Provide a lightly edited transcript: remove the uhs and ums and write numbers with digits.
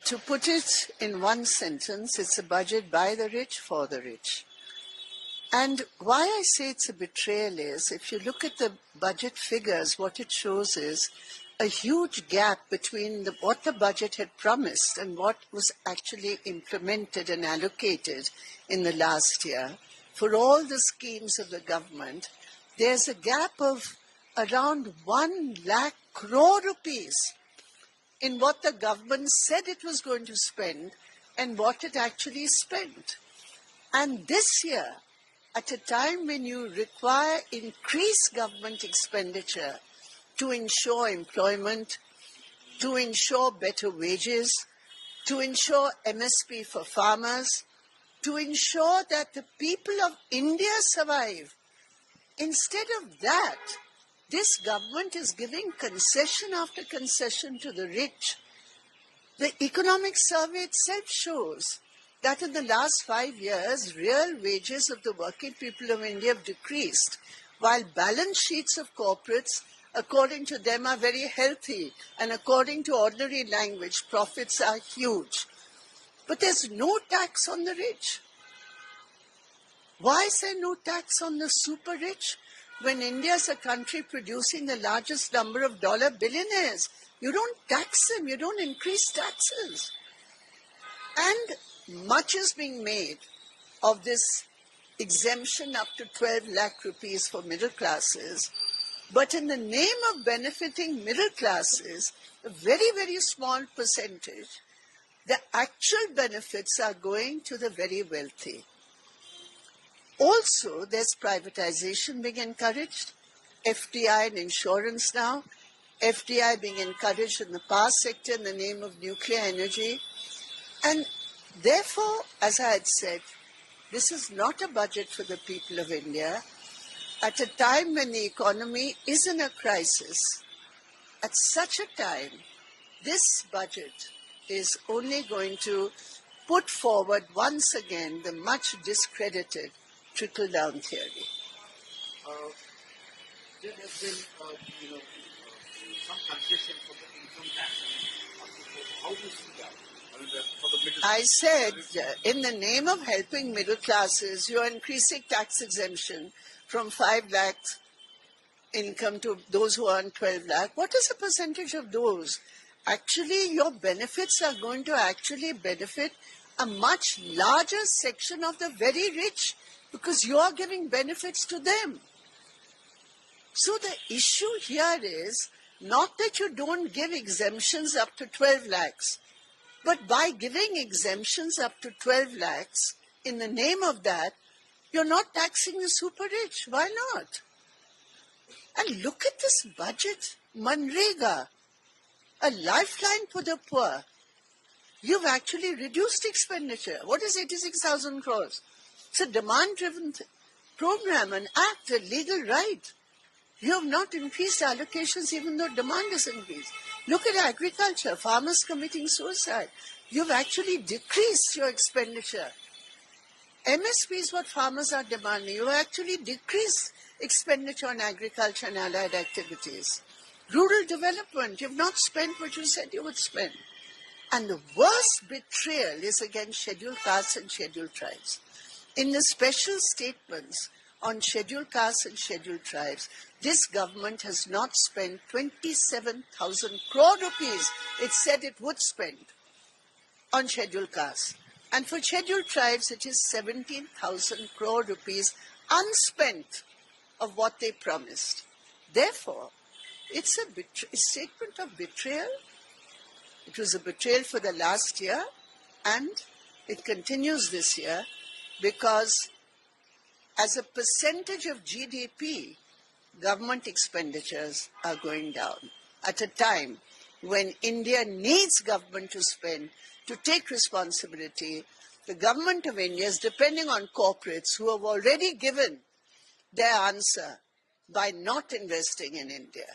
To put it in one sentence, it's a budget by the rich for the rich. And why I say it's a betrayal is, if you look at the budget figures, what it shows is a huge gap between what the budget had promised and what was actually implemented and allocated in the last year. For all the schemes of the government, there's a gap of around 1 lakh crore rupees in what the government said it was going to spend and what it actually spent. And this year, at a time when you require increased government expenditure to ensure employment, to ensure better wages, to ensure MSP for farmers, to ensure that the people of India survive, instead of that, this government is giving concession after concession to the rich. The economic survey itself shows that in the last 5 years, real wages of the working people of India have decreased, while balance sheets of corporates, according to them, are very healthy, and according to ordinary language, profits are huge. But there's no tax on the rich. Why is there no tax on the super rich? When India is a country producing the largest number of dollar billionaires, you don't tax them, you don't increase taxes. And much is being made of this exemption up to 12 lakh rupees for middle classes. But in the name of benefiting middle classes, a very, very small percentage, the actual benefits are going to the very wealthy. Also, there's privatization being encouraged, FDI and insurance now, FDI being encouraged in the power sector in the name of nuclear energy. And therefore, as I had said, this is not a budget for the people of India. At a time when the economy is in a crisis, at such a time, this budget is only going to put forward once again the much discredited trickle-down theory. There has been, some concession for the income tax. How do you see that? For the middle I said, in the name of helping middle classes, you are increasing tax exemption from 5 lakhs income to those who earn 12 lakh. What is the percentage of those? Actually, your benefits are going to actually benefit a much larger section of the very rich, because you are giving benefits to them. So the issue here is not that you don't give exemptions up to 12 lakhs, but by giving exemptions up to 12 lakhs, in the name of that, you're not taxing the super rich. Why not? And look at this budget, Manrega, a lifeline for the poor. You've actually reduced expenditure. What is 86,000 crores? It's a demand-driven program, an act, a legal right. You have not increased allocations even though demand has increased. Look at agriculture, farmers committing suicide. You've actually decreased your expenditure. MSP is what farmers are demanding. You actually decreased expenditure on agriculture and allied activities. Rural development, you've not spent what you said you would spend. And the worst betrayal is against scheduled castes and scheduled tribes. In the special statements on scheduled castes and scheduled tribes, this government has not spent 27,000 crore rupees it said it would spend on scheduled castes. And for scheduled tribes, it is 17,000 crore rupees unspent of what they promised. Therefore, it's a statement of betrayal. It was a betrayal for the last year, and it continues this year, because as a percentage of GDP, government expenditures are going down at a time when India needs government to spend, to take responsibility. The government of India is depending on corporates who have already given their answer by not investing in India.